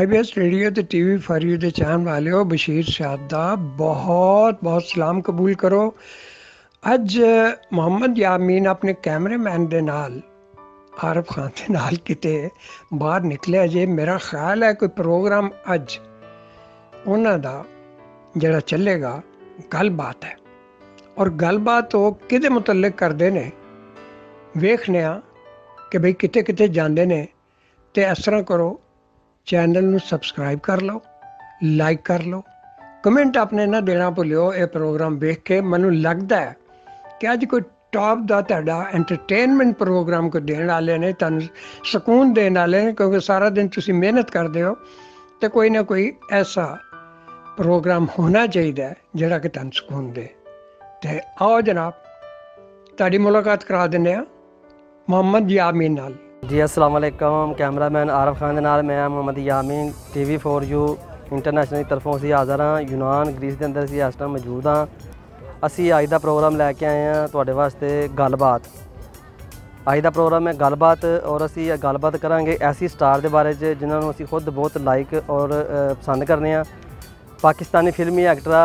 IBS radio ते TV for you ਦੇ ਚਾਹਣ ਵਾਲਿਓ ਬਸ਼ੀਰ ਸ਼ਾਦ ਦਾ ਬਹੁਤ ਬਹੁਤ ਸਲਾਮ ਕਬੂਲ ਕਰੋ। ਅੱਜ ਮੁਹੰਮਦ ਯਾਮੀਨ ਆਪਣੇ ਕੈਮਰਾਮੈਨ ਦੇ ਨਾਲ ਆਰਫ ਖਾਨ ਦੇ ਨਾਲ ਕਿਤੇ ਬਾਹਰ ਨਿਕਲਿਆ ਜੇ। ਮੇਰਾ ਖਿਆਲ ਹੈ ਕੋਈ ਪ੍ਰੋਗਰਾਮ ਅੱਜ ਉਹਨਾਂ ਦਾ ਜਿਹੜਾ ਚੱਲੇਗਾ ਗੱਲਬਾਤ ਹੈ, ਔਰ ਗੱਲਬਾਤ ਉਹ ਕਿਹਦੇ ਮੁਤਲਕ ਕਰਦੇ ਨੇ ਵੇਖਦੇ ਹਾਂ ਕਿ ਬਈ ਕਿਤੇ ਕਿਤੇ ਜਾਂਦੇ ਨੇ। ਤੇ ਇਸ ਤਰ੍ਹਾਂ ਕਰੋ, ਚੈਨਲ ਨੂੰ ਸਬਸਕ੍ਰਾਈਬ ਕਰ ਲਓ, ਲਾਈਕ ਕਰ ਲਓ, ਕਮੈਂਟ ਆਪਣੇ ਨਾ ਦੇਣਾ ਭੁੱਲਿਓ। ਇਹ ਪ੍ਰੋਗਰਾਮ ਵੇਖ ਕੇ ਮੈਨੂੰ ਲੱਗਦਾ ਹੈ ਕਿ ਅੱਜ ਕੋਈ ਟੌਪ ਦਾ ਤੁਹਾਡਾ ਐਂਟਰਟੇਨਮੈਂਟ ਪ੍ਰੋਗਰਾਮ ਕੋਈ ਦੇਣ ਵਾਲੇ ਨੇ, ਤੁਹਾਨੂੰ ਸਕੂਨ ਦੇਣ ਵਾਲੇ ਨੇ, ਕਿਉਂਕਿ ਸਾਰਾ ਦਿਨ ਤੁਸੀਂ ਮਿਹਨਤ ਕਰਦੇ ਹੋ ਅਤੇ ਕੋਈ ਨਾ ਕੋਈ ਐਸਾ ਪ੍ਰੋਗਰਾਮ ਹੋਣਾ ਚਾਹੀਦਾ ਹੈ ਜਿਹੜਾ ਕਿ ਤੁਹਾਨੂੰ ਸਕੂਨ ਦੇ। ਅਤੇ ਆਓ ਜਨਾਬ, ਤੁਹਾਡੀ ਮੁਲਾਕਾਤ ਕਰਾ ਦਿੰਦੇ ਹਾਂ ਮੁਹੰਮਦ ਯਾਮੀਨ ਨਾਲ। जी अस्सलाम वालेकुम। कैमरामैन आरफ खान के नाल मैं मुहम्मद यामीन TV फॉर यू इंटरनेशनल की तरफों से हाज़र हाँ। यूनान ग्रीस के अंदर असी इस टाइम मौजूद हाँ। असी अज का प्रोग्राम लैके आए हैं तुहाडे वास्ते गलबात। अज का प्रोग्राम है गलबात और असी गलबात करांगे ऐसी स्टार के बारे च जिन्होंने असी खुद बहुत लाइक और पसंद करने। पाकिस्तानी फिल्मी एक्टर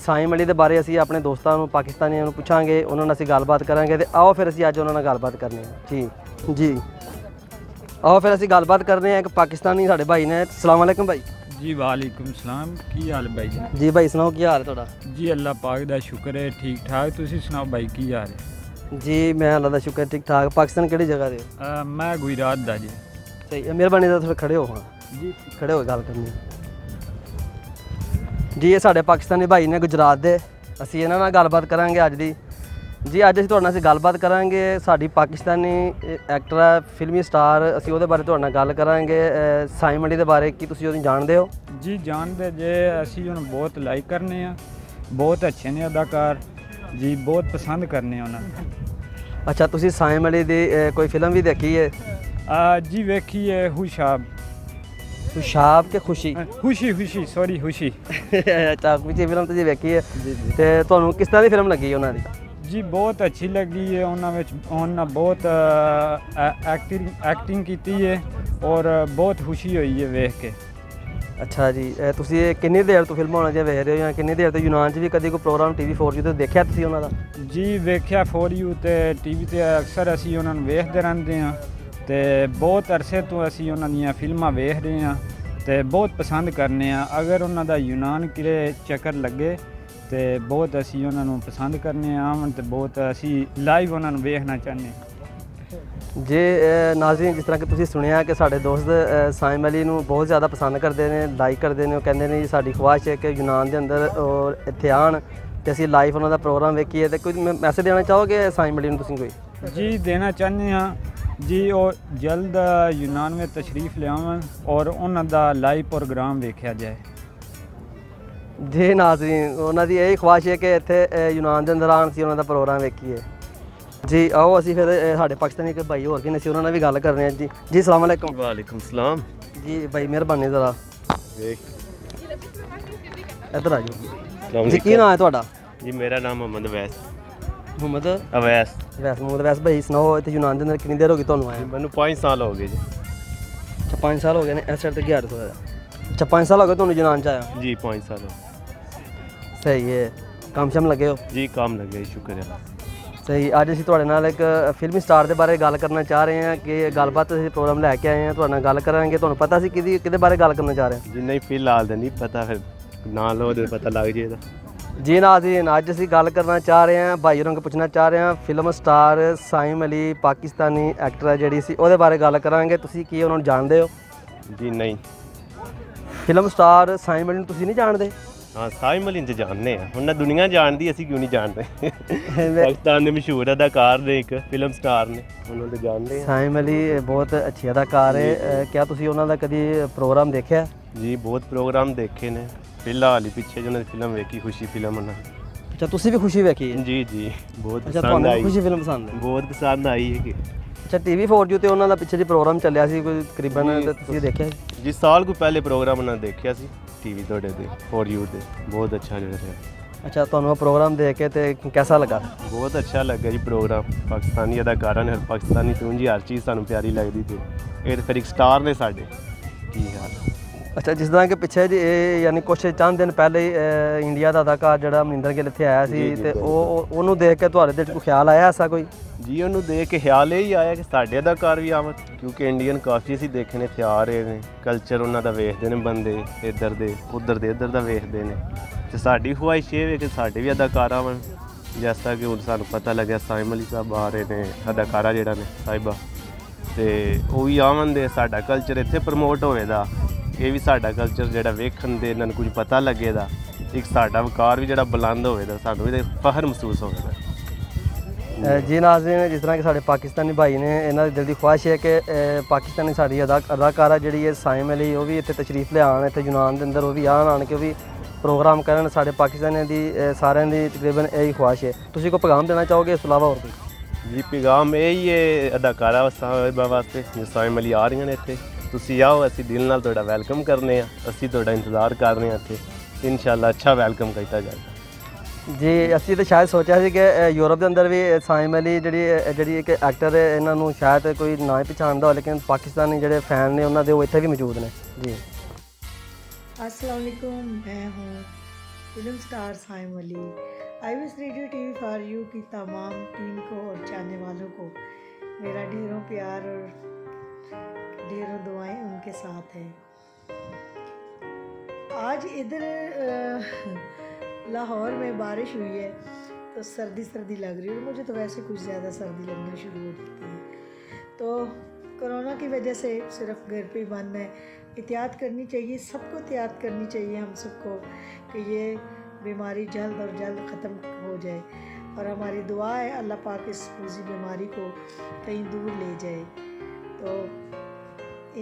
साइम अली के बारे असी अपने दोस्तों पाकिस्तानियों को पूछांगे, उन्होंने असी गलबात करांगे। तो आओ फिर असी अज उन्होंने गलबात करने जी आओ फिर असी गलबात करने हैं। एक पाकिस्तानी साढ़े भाई ने। अस्सलाम वालेकुम भाई। जी वालेकुम सलाम। की हाल भाई जी? जी भाई सुनाओ की हाल है थोड़ा? जी अल्लाह पाक दा शुक्र है ठीक ठाक। तुसी सुनाओ भाई की हाल है? जी मैं अल्लाह दा शुक्र ठीक ठाक। पाकिस्तान किहड़ी जगह दे? मैं गुजरात दा जी। सही है, मेहरबानी दा थोड़ा खड़े हो। हाँ जी खड़े हो गल करनी जी। ये साढ़े पाकिस्तानी भाई ने गुजरात दे। असी इन्हां नाल गलबात करांगे अज दी जी। अज असीं तुहाडे नाल गलबात करांगे साडी पाकिस्तानी एक्टर फिल्मी स्टार, असीं उहदे बारे तुहाडे नाल गल करांगे। साइम अली दे बारे की तुसीं उहनूं जाणदे हो? जी जानते जे, असी उन्हें बहुत लाइक करने, बहुत अच्छे ने अदाकार जी, बहुत पसंद करने उन्हें। अच्छा तुसीं साइम अली दी कोई फिल्म भी देखी है? जी वेखी है हुशाब। हुशाब के खुशी? खुशी खुशी सॉरी खुशी। अच्छा खुशी फिल्म तो जी वेखी है। ते तुहानूं किस तरह की फिल्म लगी उन्हां दी? जी बहुत अच्छी लगी है। उन्होंने बहुत एक्टिंग की है और बहुत खुशी हुई है वेख के। अच्छा जी तुसीं किन्नी देर तो फिल्म होना वेख रहे हो या किन्नी देर तो यूनान च भी कभी कोई प्रोग्राम TV फॉर यू तो देखा तुसीं उन्हां दा? जी वेख्या फॉर यू ते TV ते अक्सर असी उन्होंने वेखते रहते हैं ते बहुत अरसे तो असी उन्हां दीयां फिल्मां वेख रहे हैं ते बहुत पसंद करने। अगर उन्हां दा यूनान किरे चक्कर लगे तो बहुत असी उन्होंने पसंद करने आवन तो बहुत असी लाइव उन्होंने वेखना चाहते। जे नाज़रीन जिस तरह कि तुसीं सुनिया कि साढ़े दोस्त साइम अली नूं बहुत ज़्यादा पसंद करते हैं, लाइक करते हैं। कहते हैं जी साडी ख्वाहिश है कि यूनान के अंदर और इत्थे आन ते असीं लाइव उन्होंने प्रोग्राम वेखीए। तो कोई मैसेज देना चाहोगे साइम अली नूं तुसीं कोई? जी देना चाहते हाँ जी, और जल्द यूनान में तशरीफ़ ले आवन और उन्हों दा लाइव प्रोग्राम वेख्या जाए। जी नाज़रीन उन्होंने यही ख्वाहिश है कि इत्थे यूनान के अंदर आन सी उन्हों दा प्रोग्राम वेखीए जी। आओ असी फिर साढ़े पाकिस्तानी एक भाई होर भी ने, उन्होंने भी गल करने जी। जी अस्सलाम वालेकुम। वालेकुम सलाम जी भाई मेहरबानी ज़रा इधर आ जाओ जी। की नाम है तुहाडा? जी मेरा नाम मोहम्मद अवैस। मोहम्मद अवैस मोहम्मद अवैस भाई सुनाओ इत्थे यूनान के अंदर कितनी देर होगी तुहानूं आए? मैनू 5 साल हो गए जी। अच्छा 5 साल हो गए ने इस साइड ते 11 होया। अच्छा 5 साल हो गए तुहानूं यूनान च आया? जी 5 साल हो। सही है, काम शम लगे हो? जी काम लगे शुक्र है। सही। अज असीं तुहाडे नाल एक फिल्मी स्टार के बारे गल करना चाह रहे हैं कि गलबात असीं प्रोग्राम लैके आए हैं, तुहाडे नाल गल करांगे। तुहानूं पता सी किहदे बारे गल करना चाह रहे हैं? जी नहीं फिलहाल तो नहीं पता, फिर ना लो तो पता लग जाएगा जी। नाज़रीन अज असीं गल करना चाह रहे हैं, भाई होरां को पुछना चाह रहे हैं film star Saim Ali Pakistani actor है जिहड़ी सी उहदे बारे गल करांगे। तुसीं की उन्हां नूं जाणदे हो? जी नहीं। फिल्म स्टार साइम अली नूं तुसीं नहीं जाणदे? हाँ साइम अली तो जानते हैं, उन्हें दुनिया जानती, असी क्यों नहीं जानते। पाकिस्तान के मशहूर अदाकार ने, एक फिल्म स्टार ने, उन्होंने तो जानते हैं। साइम अली बहुत अच्छी अदाकार है। क्या तुसीं उन्हां दा कदी प्रोग्राम देखा? जी बहुत प्रोग्राम देखे ने, फिलहाल ही पिछे जो फिल्म वेखी खुशी फिल्म उन्होंने। अच्छा तुसीं भी खुशी वेखी है? जी जी बहुत अच्छा पसंद आई। खुशी फिल्म पसंद है? बहुत पसंद आई है कि अच्छा TV फॉर यू ते उन्हां दा पिछे जी प्रोग्राम चलिया सी कोई तकरीबन, ते तुसीं देखिया? जी साल को पहले प्रोग्राम उन्होंने देखा सी TV थोड़े दे फॉर यू दे, बहुत अच्छा जो है। अच्छा तुहानूं प्रोग्राम देख के ते कैसा लगा? बहुत अच्छा लगा जी प्रोग्राम। पाकिस्तानी अदाकारा ने, पाकिस्तानी ट्यून जी हर चीज़ सानूं प्यारी लगदी थी। ये तो फिर एक स्टार ने साडे ਕੀ ਹਾਲ ਹੈ। ਅੱਛਾ, ਜਿਸ ਤਰ੍ਹਾਂ ਕਿ ਪਿੱਛੇ ਜੀ ਇਹ ਯਾਨੀ ਕੁਛ ਚੰਦ ਦਿਨ ਪਹਿਲੇ ਹੀ ਇੰਡੀਆ ਦਾ ਅਦਾਕਾਰ ਜਿਹੜਾ ਅਮਰਿੰਦਰ ਗਿੱਲ ਇੱਥੇ ਆਇਆ ਸੀ ਤੇ ਉਹਨੂੰ ਦੇਖ ਕੇ ਤੁਹਾਡੇ ਦਿਲ 'ਚ ਕੋਈ ਖਿਆਲ ਆਇਆ ਐਸਾ ਕੋਈ? ਜੀ ਉਹਨੂੰ ਦੇਖ ਕੇ ਖਿਆਲ ਇਹ ਹੀ ਆਇਆ ਕਿ ਸਾਡੇ ਅਦਾਕਾਰ ਵੀ ਆਵਣ, ਕਿਉਂਕਿ ਇੰਡੀਅਨ ਕਾਫੀ ਅਸੀਂ ਦੇਖਣੇ ਇੱਥੇ ਆ ਰਹੇ ਨੇ, ਕਲਚਰ ਉਹਨਾਂ ਦਾ ਵੇਖਦੇ ਨੇ ਬੰਦੇ, ਇੱਧਰ ਦੇ ਇੱਧਰ ਦਾ ਵੇਖਦੇ ਨੇ, ਤੇ ਸਾਡੀ ਖੁਆਇਸ਼ ਇਹ ਵੇ ਕਿ ਸਾਡੇ ਵੀ ਅਦਾਕਾਰ ਆਵਣ। ਜਿਸ ਤਰ੍ਹਾਂ ਕਿ ਹੁਣ ਸਾਨੂੰ ਪਤਾ ਲੱਗਿਆ ਸਾਇਮ ਅਲੀ ਸਾਹਿਬ ਆ ਰਹੇ ਨੇ, ਅਦਾਕਾਰਾ ਜਿਹੜਾ ਨੇ ਸਾਹਿਬਾ, ਤੇ ਉਹ ਵੀ ਆਵਣ ਦੇ, ਸਾਡਾ ਕਲਚਰ ਇੱਥੇ ਪ੍ਰਮੋਟ ਹੋਵੇਗਾ। ਇਹ ਵੀ ਸਾਡਾ ਕਲਚਰ ਜਿਹੜਾ ਵੇਖਣ ਦੇ ਇਹਨਾਂ ਨੂੰ ਕੁਝ ਪਤਾ ਲੱਗੇਗਾ, ਇੱਕ ਸਾਡਾ ਵਕਾਰ ਵੀ ਜਿਹੜਾ ਬੁਲੰਦ ਹੋਵੇਗਾ, ਸਾਨੂੰ ਇਹਦੇ ਫਖਰ ਮਹਿਸੂਸ ਹੋਵੇਗਾ। ਜੀ ਨਾਜ਼ਰੀਨ, ਜਿਸ ਤਰ੍ਹਾਂ ਕਿ ਸਾਡੇ ਪਾਕਿਸਤਾਨੀ ਭਾਈ ਨੇ, ਇਹਨਾਂ ਦੀ ਦਿਲ ਦੀ ਖੁਆਇਸ਼ ਹੈ ਕਿ ਪਾਕਿਸਤਾਨੀ ਸਾਡੀ ਅਦਾਕਾਰਾ ਜਿਹੜੀ ਹੈ ਸਾਇਮ ਅਲੀ, ਉਹ ਵੀ ਇੱਥੇ ਤਸ਼ਰੀਫ ਲਿਆਉਣ, ਇੱਥੇ ਯੂਨਾਨ ਦੇ ਅੰਦਰ ਉਹ ਵੀ ਆਣ ਕੇ ਉਹ ਵੀ ਪ੍ਰੋਗਰਾਮ ਕਰਨ। ਸਾਡੇ ਪਾਕਿਸਤਾਨੀਆਂ ਦੀ ਸਾਰਿਆਂ ਦੀ ਤਕਰੀਬਨ ਇਹੀ ਖੁਆਇਸ਼ ਹੈ। ਤੁਸੀਂ ਕੋਈ ਪੈਗਾਮ ਦੇਣਾ ਚਾਹੋਗੇ ਇਸ ਤੋਂ ਇਲਾਵਾ ਹੋਰ ਕੋਈ? ਜੀ ਪੈਗਾਮ ਇਹ ਹੀ ਹੈ ਅਦਾਕਾਰਾ ਸਾਹਿਬਾਂ ਵਾਸਤੇ ਜੋ ਸਾਇਮ ਅਲੀ ਆ ਰਹੀਆਂ ਨੇ ਇੱਥੇ, ਤੁਸੀਂ ਆਓ, ਅਸੀਂ ਦਿਲ ਨਾਲ ਤੁਹਾਡਾ ਵੈਲਕਮ ਕਰਨੇ ਆ, ਅਸੀਂ ਤੁਹਾਡਾ ਇੰਤਜ਼ਾਰ ਕਰ ਰਹੇ ਹਾਂ ਇੱਥੇ, ਇਨਸ਼ਾਅੱਲਾ ਅੱਛਾ ਵੈਲਕਮ ਕੀਤਾ ਜਾਏਗਾ। ਜੀ ਅਸੀਂ ਤਾਂ ਸ਼ਾਇਦ ਸੋਚਿਆ ਸੀ ਕਿ ਯੂਰਪ ਦੇ ਅੰਦਰ ਵੀ ਸਾਇਮ ਅਲੀ ਜਿਹੜੀ ਇੱਕ ਐਕਟਰ ਹੈ, ਇਹਨਾਂ ਨੂੰ ਸ਼ਾਇਦ ਕੋਈ ਨਾ ਹੀ ਪਛਾਣਦਾ ਹੋ, ਲੇਕਿਨ ਪਾਕਿਸਤਾਨੀ ਜਿਹੜੇ ਫੈਨ ਨੇ ਉਹਨਾਂ ਦੇ ਉਹ ਇੱਥੇ भी मौजूद ने। जी अस्सलाम वालेकुम, मैं हूँ film star Saim Ali. IBS radio TV for you की तमाम टीम को और चाहने वालों को मेरा ढेरों प्यार और ढेरों दुआएं उनके साथ है। आज इधर लाहौर में बारिश हुई है तो सर्दी लग रही है, और मुझे तो वैसे कुछ ज़्यादा सर्दी लगना शुरू हो जाती है। तो कोरोना की वजह से सिर्फ घर पे ही बंद है। एहतियात करनी चाहिए, सबको एहतियात करनी चाहिए हम सबको, कि ये बीमारी जल्द और जल्द ख़त्म हो जाए, और हमारी दुआ है अल्लाह पाक इस पूरी बीमारी को कहीं दूर ले जाए। तो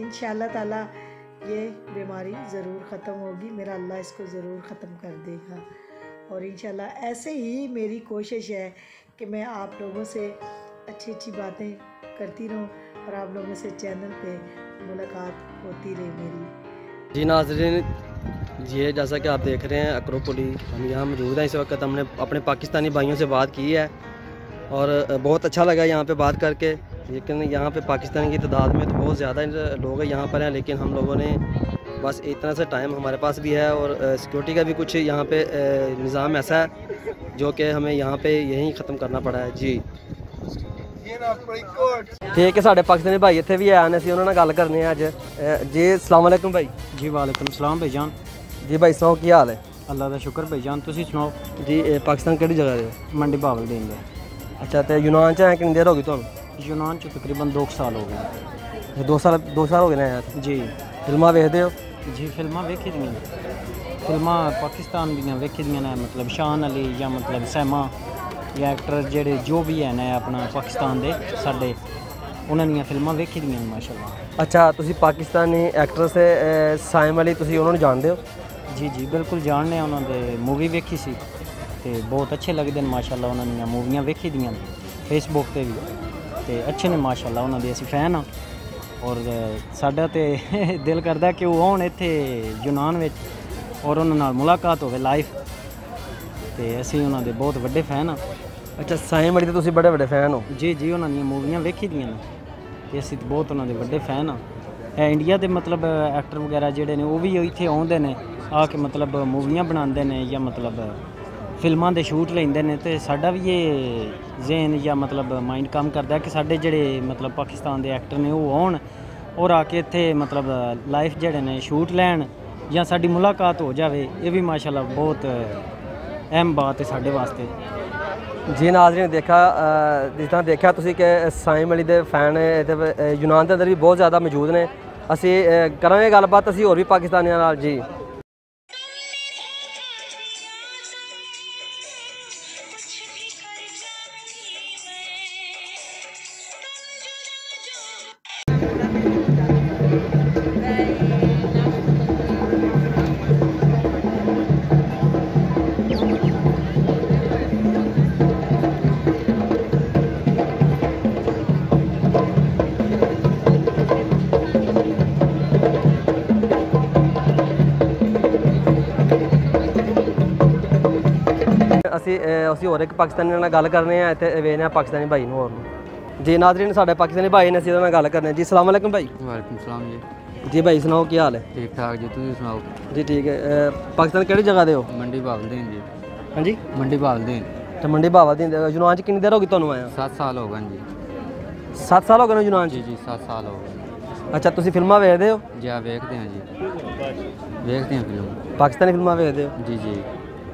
इंशाअल्लाह ताला ये बीमारी ज़रूर ख़त्म होगी, मेरा अल्लाह इसको ज़रूर ख़त्म कर देगा। और इंशाअल्लाह ऐसे ही मेरी कोशिश है कि मैं आप लोगों से अच्छी बातें करती रहूं और आप लोगों से चैनल पे मुलाकात होती रहे मेरी। जी नाज़रीन, ये जैसा कि आप देख रहे हैं अक्रोपोली, हम यहाँ मौजूद हैं इस वक्त। हमने अपने पाकिस्तानी भाइयों से बात की है और बहुत अच्छा लगा यहाँ पे बात करके, लेकिन यहाँ पे पाकिस्तान की तादाद में तो बहुत ज़्यादा लोग यहाँ पर हैं, लेकिन हम लोगों ने बस इतना सा टाइम हमारे पास भी है और सिक्योरिटी का भी कुछ यहाँ पे निज़ाम ऐसा है जो कि हमें यहाँ पे यहीं ख़त्म करना पड़ा है। जी ठीक है, साढ़े पाकिस्तानी भाई इतने भी आए, ਅਸੀਂ ਉਹਨਾਂ ਨਾਲ ਗੱਲ ਕਰਨੀ ਹੈ ਅੱਜ। जी अस्सलाम वालेकुम भाई। जी वालेकुम सलाम भाईजान। जी भाई सुनाओ की हाल है? अल्लाह का शुक्र भाईजान, तुसी सुनाओ? जी पाकिस्तान किहड़ी जगह दे? मंडी बावल देंगे। अच्छा, तो यूनान च है कितनी देर होगी तुहानू? यूनान च तकरीबन 2 साल हो गए। 2 साल हो गए ना यार? जी। फिल्मां वेखदे हो? जी फिल्मां वेखी दियां, फिल्मां पाकिस्तान दियां वेखी दियां ने, मतलब शान अली या मतलब सैमा या एक्टर जेडे जो भी है ने अपना पाकिस्तान दे साडे, उन्हां दियां फिल्मां वेखी दियां माशाअल्लाह। अच्छा, तुसी पाकिस्तानी एक्ट्रेस साइम अली तुसी उन्होंने जानते हो? जी जी बिल्कुल जानने, उन्होंने मूवी वेखी सी ते बहुत अच्छे लगते हैं माशाअल्लाह। उन्हां दियां मूवियां वेखी दियां फेसबुक ते भी, ते अच्छे ने माशाअल्लाह, उन्हां दे असीं फैन हाँ। और साडा ते दिल करदा कि वो आउण इत्थे यूनान विच और उन्हां नाल मुलाकात होवे लाइव, ते असीं उन्हां दे बहुत वड्डे फैन हाँ। अच्छा, साइम अली दे तुसी बड़े वड्डे फैन हो? जी जी, उन्हां दियां मूवियां वेखी दियां ने ते असीं ते बहुत उन्हां दे वड्डे फैन हाँ। इंडिया दे मतलब एक्टर वगैरह जेडे ने वो भी इत्थे आउंदे ने आके मतलब मूवियां बनाते हैं या मतलब फिल्मां दे शूट लेंदे ने, ते साडा भी ये जहन या मतलब माइंड काम करदा कि साडे जेडे मतलब पाकिस्तान दे एक्टर ने वो आउण और आके इत्थे मतलब लाइफ जेडे ने शूट लैन या साडी मुलाकात हो जावे, ये भी माशाल्लाह बहुत अहम बात है साडे वास्ते। जी नाज़रीन, देखा जिस तरह देखा तुसी कि साइम अली दे फैन यूनान के अंदर भी बहुत ज़्यादा मौजूद ने। असी करांगे गलबात असी होर भी पाकिस्तानियों नाल। जी ਅਸੀਂ ਹੋਰ ਇੱਕ ਪਾਕਿਸਤਾਨੀ ਨਾਲ ਗੱਲ ਕਰਨੇ ਆ, ਇੱਥੇ ਵੇਖਦੇ ਆ ਪਾਕਿਸਤਾਨੀ ਭਾਈ ਨੂੰ ਹੋਰ ਨੂੰ। ਜੀ ਨਾਜ਼ਰੀਨ, ਸਾਡੇ ਪਾਕਿਸਤਾਨੀ ਭਾਈ ਨੇ, ਅਸੀਂ ਉਹਨਾਂ ਨਾਲ ਗੱਲ ਕਰਨੇ। ਜੀ अस्सलाम वालेकुम भाई। वालेकुम सलाम जी। जी भाई सुनाओ की हाल है? ठीक ठाक जी, तुम सुनाओ? जी ठीक है। पाकिस्तान किहड़ी जगह दे हो? मंडी बावलदीन जी। हाँ जी मंडी बावलदीन। तो मंडी बावलदीन यूनान च कितनी देर होगी तुहानू आया? 7 साल हो गए जी। 7 साल हो गए यूनान जी च? जी 7 साल हो गए। अच्छा तुसी फिल्मां वेखदे हो? जी हाँ वेखते हैं जी, वेखते हैं फिल्म। पाकिस्तानी फिल्मां वेखदे हो? जी जी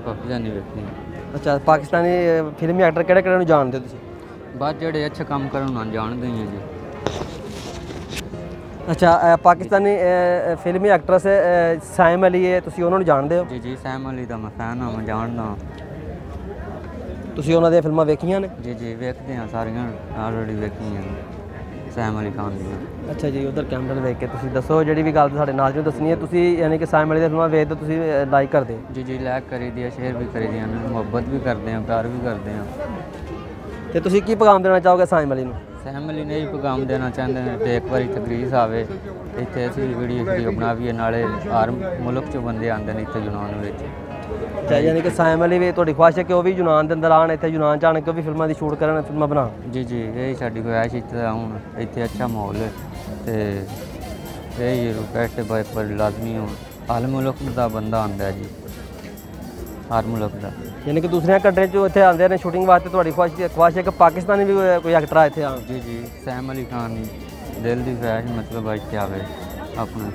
पाकिस्तानी वेखते हैं। अच्छा पाकिस्तानी फिल्मी एक्टर किहड़े किहड़े नूं जाणदे हो तुसी? बस जेह्ड़े अच्छा काम करन उन्हां नूं जानदे ही हैं जी। अच्छा पाकिस्तानी फिल्मी एक्ट्रेस साइम अली है, तुसी ਉਹਨਾਂ ਨੂੰ ਜਾਣਦੇ ਹੋ? जी जी सैम अली दा मैं फैन हाँ, मैं जानदा। ਤੁਸੀਂ ਉਹਨਾਂ ਦੀਆਂ ਫਿਲਮਾਂ ਵੇਖੀਆਂ ਨੇ? जी जी वेखते हैं सारियां ऑलरेडी वेखियां सैम अली खान ਦੀਆਂ। ਅੱਛਾ ਜੀ ਉਧਰ ਕੈਮਰਾ ਨੂੰ ਵੇਖ ਕੇ ਤੁਸੀਂ ਦੱਸੋ ਜਿਹੜੀ ਵੀ ਗੱਲ ਸਾਡੇ ਨਾਲ ਨੂੰ ਦੱਸਣੀ ਹੈ। ਤੁਸੀਂ ਯਾਨੀ ਕਿ ਸਾਈਮ ਅਲੀ ਦੀਆਂ ਫਿਲਮਾਂ ਵੇਖਦੇ ਹੋ, ਤੁਸੀਂ ਲਾਈਕ ਕਰਦੇ ਹੋ? जी जी लाइक करी दी है, शेयर भी करी दी हैं, मुहब्बत भी करते हैं, प्यार भी करते हैं। ਤੇ ਤੁਸੀਂ ਕੀ ਪੈਗਾਮ ਦੇਣਾ ਚਾਹੋਗੇ ਸਾਈਮ ਅਲੀ ਨੂੰ? ਸੈਮ ਅਲੀ ਨੇ ਹੀ ਪੈਗਾਮ ਦੇਣਾ ਚਾਹੁੰਦੇ ਨੇ ਕਿ ਇੱਕ ਵਾਰੀ ਤਕਰੀਰ ਆਵੇ ਇੱਥੇ, ਅਸੀਂ ਵੀਡੀਓ ਬਣਾਈਏ, ਨਾਲੇ ਹਰ ਮੁਲਕ ਚੋਂ ਬੰਦੇ ਆਉਂਦੇ ਨੇ ਇੱਥੇ ਯੂਨਾਨ ਵਿੱਚ। ਅੱਛਾ ਯਾਨੀ ਕਿ ਸਾਈਮ ਅਲੀ ਵੀ ਤੁਹਾਡੀ ਖੁਆਇਸ਼ ਹੈ ਕਿ ਉਹ ਵੀ ਯੂਨਾਨ ਦੇ ਅੰਦਰ ਆਉਣ, ਇੱਥੇ ਯੂਨਾਨ ਚ ਆਣ ਕੇ ਉਹ ਵੀ ਫਿਲਮਾਂ ਦੀ ਸ਼ੂਟ ਕਰਨ, ਫਿਲਮਾਂ ਬਣਾਉਣ? ਜੀ ਜੀ ਇਹ ਸਾਡੀ ਖੁਆਇਸ਼ ਇੱਥੇ ਆਉਣ, ਇੱਥੇ ਅੱਛਾ ਮਾਹੌਲ ਹੈ ਤੇ ਇਹ ਰਿਕੁਐਸਟ ਬਾਈ ਪਰ ਲਾਜ਼ਮੀ ਹੋਣ। ਹਰ ਮੁਲਕ ਦਾ ਬੰਦਾ ਆਉਂਦਾ ਹੈ ਜੀ, ਹਰ ਮੁਲਕ ਦਾ। ਯਾਨੀ ਕਿ ਦੂਸਰੀਆਂ ਕੰਟਰੀਆਂ ਚੋਂ ਇੱਥੇ ਆਉਂਦੇ ਨੇ ਸ਼ੂਟਿੰਗ ਵਾਸਤੇ, ਤੁਹਾਡੀ ਖੁਆਇਸ਼ ਹੈ ਕਿ ਪਾਕਿਸਤਾਨੀ ਵੀ ਕੋਈ ਐਕਟਰ ਆ ਇੱਥੇ ਆਉਣ? ਜੀ ਜੀ ਸੈਮ ਅਲੀ ਖਾਨ ਦਿਲ ਦੀ ਖੁਆਇਸ਼ ਮਤਲਬ ਇੱਥੇ ਆਵੇ ਆਪਣਾ।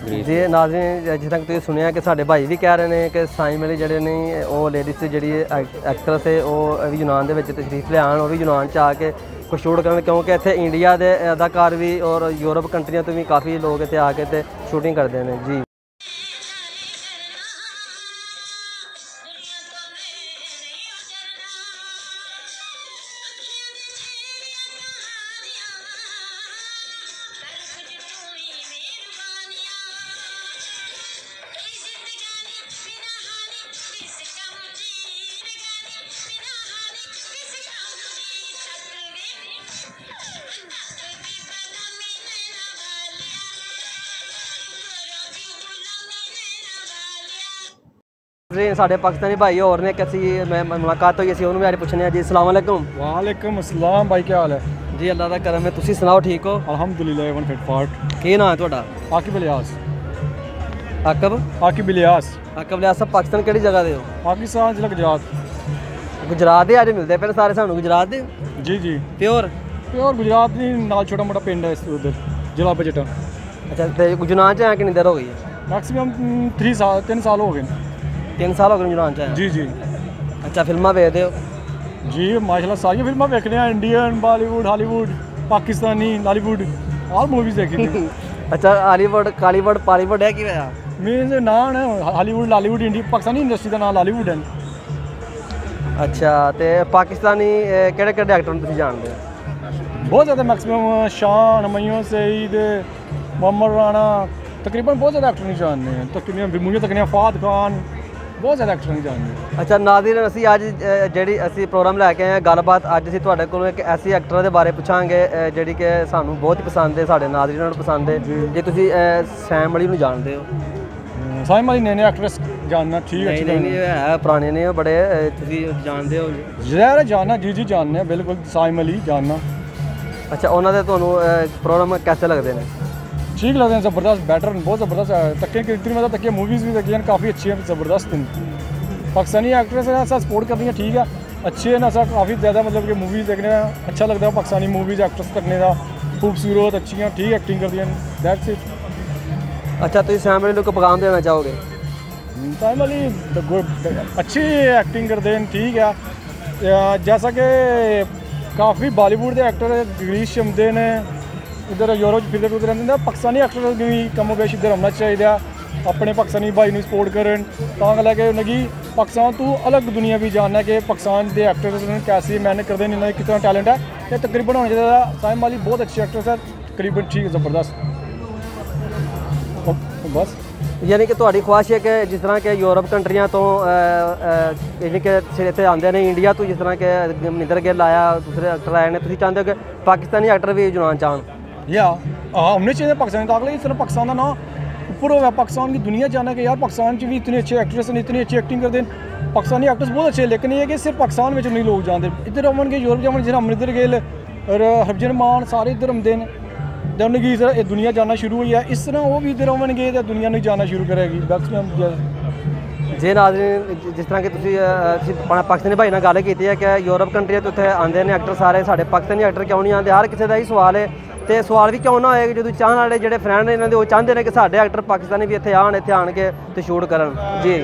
ਜੀ ਨਾਜ਼ਰੀਨ ਜਿਸ ਤਰ੍ਹਾਂ ਤੁਸੀਂ ਸੁਣਿਆ ਕਿ ਸਾਡੇ ਭਾਈ ਵੀ ਕਹਿ ਰਹੇ ਨੇ ਕਿ ਸਾਈਮ ਅਲੀ ਜਿਹੜੇ ਨੇ ਉਹ ਲੇਡੀਜ਼ ਜਿਹੜੀ ਐਕਟਰਸ ਹੈ ਉਹ ਵੀ ਯੂਨਾਨ ਦੇ ਵਿੱਚ ਤਸ਼ਰੀਫ ਲਿਆਉਣ, ਉਹ ਵੀ ਯੂਨਾਨ 'ਚ ਆ ਕੇ ਕੁਝ ਸ਼ੂਟ ਕਰਨ, ਕਿਉਂਕਿ ਇੱਥੇ ਇੰਡੀਆ ਦੇ ਅਦਾਕਾਰ ਵੀ ਔਰ ਯੂਰਪ ਕੰਟਰੀਆਂ ਤੋਂ ਵੀ ਕਾਫੀ ਲੋਕ ਇੱਥੇ ਆ ਕੇ ਤੇ ਸ਼ੂਟਿੰਗ ਕਰਦੇ ਨੇ ਜੀ। ਸਾਡੇ ਪਾਕਿਸਤਾਨੀ ਭਾਈ ਹੋਰ ਨੇ ਕਿ ਅਸੀਂ ਮੈਂ ਮੁਲਾਕਾਤ ਹੋਈ, ਅਸੀਂ ਉਹਨੂੰ ਵੀ ਅੱਜ ਪੁੱਛਣੇ ਆ ਜੀ। अस्सलाम वालेकुम। वालेकुम अस्सलाम भाई, क्या हाल है? ਜੀ ਅੱਲਾ ਦਾ ਕਰਮ ਹੈ, ਤੁਸੀਂ ਸੁਣਾਓ ਠੀਕ ਹੋ? अल्हम्दुलिल्लाह वन फिट फाट। ਕੀ ਨਾਂ ਹੈ ਤੁਹਾਡਾ? आकिब इलियास। ਆਕਬ? आकिब इलियास। ਆਕਬ ਲਿਆ ਸਾਹਿਬ ਪਾਕਿਸਤਾਨ ਕਿਹੜੀ ਜਗ੍ਹਾ ਦੇ ਹੋ? पाकिस्तान जिला गुजरात। ਗੁਜਰਾਤ ਦੇ ਅੱਜ ਮਿਲਦੇ ਪਏ ਨੇ ਸਾਰੇ ਸਾਨੂੰ, ਗੁਜਰਾਤ ਦੇ जी जी ਪਿਓਰ? प्योर गुजरात दी नाल छोटा मोटा पिंड है उधर जिला बजटा। ਅੱਛਾ ਤੇ ਯੂਨਾਨ 'ਚ ਆਇਆ ਕਿੰਨੀ ਦੇਰ ਹੋ ਗਈ ਹੈ? मैक्सिमम 3 साल हो गए। 3 ਸਾਲ ਹੋ ਗਏ ਯੂਨਾਨ 'ਚ ਆਇਆ? जी जी ਅੱਛਾ ਫਿਲਮਾਂ ਵੇਖਦੇ ਹੋ? जी माशाल्लाह सारी फिल्में देखने हैं, Indian, Bollywood, Hollywood, Pakistani, Lollywood, all movies देखी थी। ਅੱਛਾ ਹਾਲੀਵੁੱਡ, ਕਾਲੀਵੁੱਡ, ਪਾਲੀਵੁੱਡ ਹੈ ਕਿਵੇਂ ਆ? मीन नाम है Hollywood, Lollywood, India, Pakistani industry का नाम लॉलीवुड है। ਅੱਛਾ ਤੇ ਪਾਕਿस्तानी ਕਿਹੜੇ ਕਿਹੜੇ ਐਕਟਰ ਨੂੰ ਤੁਸੀਂ ਜਾਣਦੇ ਹੋ? बहुत ज़्यादा मैक्सिमम शान, हमयूं सईद, मोहम्मद राना, तकरीबन बहुत ज़्यादा एक्टर नहीं जानते हैं। तकरीबन मुझे तकरीबन फाद खान, बहुत ज़्यादा एक्टर नहीं जानते। ਅੱਛਾ ਨਾਜ਼ਰੀਨ ਅਸੀਂ ਅੱਜ ਜਿਹੜੀ ਅਸੀਂ ਪ੍ਰੋਗਰਾਮ ਲੈ ਕੇ ਆਏ ਹਾਂ ਗੱਲਬਾਤ, ਅੱਜ ਅਸੀਂ ਤੁਹਾਡੇ ਕੋਲੋਂ ਇੱਕ ਐਸੀ ਐਕਟਰ ਦੇ ਬਾਰੇ ਪੁੱਛਾਂਗੇ ਜਿਹੜੀ ਕਿ ਸਾਨੂੰ ਬਹੁਤ ਹੀ ਪਸੰਦ ਹੈ, ਸਾਡੇ ਨਾਜ਼ਰੀਨਾਂ ਨੂੰ ਪਸੰਦ ਹੈ। ਜੇ ਤੁਸੀਂ ਸੈਮ ਅਲੀ ਨੂੰ ਜਾਣਦੇ ਹੋ? साइम अली नए एक्ट्रेस जानना ठीक है? नहीं है पुराने ने बड़े, ਤੁਸੀਂ ਜਾਣਦੇ ਹੋ? ज़ाहिर जानना, जी जी जानने बिल्कुल, साइम अली जानना। अच्छा ਉਹਨਾਂ ਦੇ ਤੁਹਾਨੂੰ ਪ੍ਰੋਗਰਾਮ कैसे लगते हैं? ठीक लगते हैं, ज़बरदस्त, बेटर, बहुत ज़बरदस्त। तक इतनी मतलब तक मूवीज़ भी देखी हैं, काफ़ी अच्छी हैं, ज़बरदस्त हैं। पाकिस्तानी एक्ट्रेस है ऐसा सपोर्ट कर दी है, ठीक है, अच्छे हैं ना सर, काफ़ी ज़्यादा मतलब कि मूवीज़ देखने में अच्छा लगता है। पाकिस्तानी मूवीज़ एक्ट्रेस करने का खूबसूरत, अच्छी हैं, ठीक एक्टिंग कर दी है, दैट्स इट। अच्छा तो सैम अली को पैगाम देना चाहोगे? सैम अली अच्छी एक्टिंग करते हैं, ठीक है। जैसा कि काफ़ी बॉलीवुड के एक्टर गिरीश शमदे ने इधर यूरोप फिरते टुरते रहते हैं, पाकिस्तानी एक्टर भी कमो बेश इधर आना चाहिए, अपने पाकिस्तानी भाई को सपोर्ट करन। तां गल्ल है कि उन्हें पाकिस्तान तो अलग दुनिया भी जानना कि पाकिस्तान के एक्टर्स कैसी मेहनत करते हैं, इन्हें कितना टैलेंट है, ये तकरीबन होना चाहिए। सैम अली बहुत अच्छे एक्ट्रेस है, तकरीबन ठीक, ज़बरदस्त। बस यानी कि ਤੁਹਾਡੀ ਖੁਆਇਸ਼ ਹੈ ਕਿ ਜਿਸ ਤਰ੍ਹਾਂ ਕਿ ਯੂਰਪ ਕੰਟਰੀਆਂ ਤੋਂ ਯਾਨੀ ਕਿ ਇੱਥੇ ਆਉਂਦੇ ਨੇ ਇੰਡੀਆ ਤੋਂ, ਜਿਸ ਤਰ੍ਹਾਂ ਕਿ ਮਨਿੰਦਰ ਗਿੱਲ ਆਇਆ, ਦੂਸਰੇ ਐਕਟਰ ਆਏ ਨੇ, ਤੁਸੀਂ ਚਾਹੁੰਦੇ ਹੋ ਕਿ ਪਾਕਿस्तानी एक्टर भी ਯੂਨਾਨ ਚ ਆਉਣ? या हमने चाहिए पाकिस्तान तक इस तरह पाकिस्तान का नाम ऊपर हो, पाकिस्तान की दुनिया जाना कि यार पाकिस्तान च भी इतने अच्छे एक्ट्रेस हैं, इतनी अच्छी एक्टिंग करते हैं, पाकिस्तानी एक्ट्रेस बहुत अच्छे हैं। लेकिन ये कि सिर्फ पाकिस्तान में नहीं लोग जानते, इधर अमन के यूरोप जावन जिस अमरिंदर गिल और हरभजन मान सारे इधर आते हैं, ਤੇ ਉਹਨੇ ਕੀ ਸਰ ਇਹ ਦੁਨੀਆ ਜਾਣਾ ਸ਼ੁਰੂ ਹੋਈ ਹੈ, ਇਸ ਤਰ੍ਹਾਂ ਉਹ ਵੀ ਇੱਧਰ ਆਉਣਗੇ ਤੇ ਦੁਨੀਆ ਨੂੰ ਜਾਣਾ ਸ਼ੁਰੂ ਕਰੇਗੀ। ਜੇ ਨਾਜ਼ਰੀਨ, ਜਿਸ ਤਰ੍ਹਾਂ ਕਿ ਤੁਸੀਂ ਪਾਕਿਸਤਾਨੀ ਭਾਈ ਨਾਲ ਗੱਲ ਕੀਤੀ ਹੈ ਕਿ ਯੂਰਪ ਕੰਟਰੀਆਂ ਤੋਂ ਇੱਥੇ ਆਉਂਦੇ ਨੇ ਐਕਟਰ ਸਾਰੇ, ਸਾਡੇ ਪਾਕਿਸਤਾਨੀ ਐਕਟਰ ਕਿਉਂ ਨਹੀਂ ਆਉਂਦੇ? ਹਰ ਕਿਸੇ ਦਾ ਹੀ ਸਵਾਲ ਹੈ, ਤੇ ਸਵਾਲ ਵੀ ਕਿਉਂ ਨਾ ਹੋਏਗਾ ਜਦੋਂ ਚਾਹਣ ਵਾਲੇ ਜਿਹੜੇ ਫਰੈਂਡ ਇਹਨਾਂ ਦੇ ਉਹ ਚਾਹੁੰਦੇ ਨੇ ਕਿ ਸਾਡੇ ਐਕਟਰ ਪਾਕਿਸਤਾਨੀ ਵੀ ਇੱਥੇ ਆਣ ਕੇ ਤੇ ਸ਼ੂਟ ਕਰਨ। ਜੀ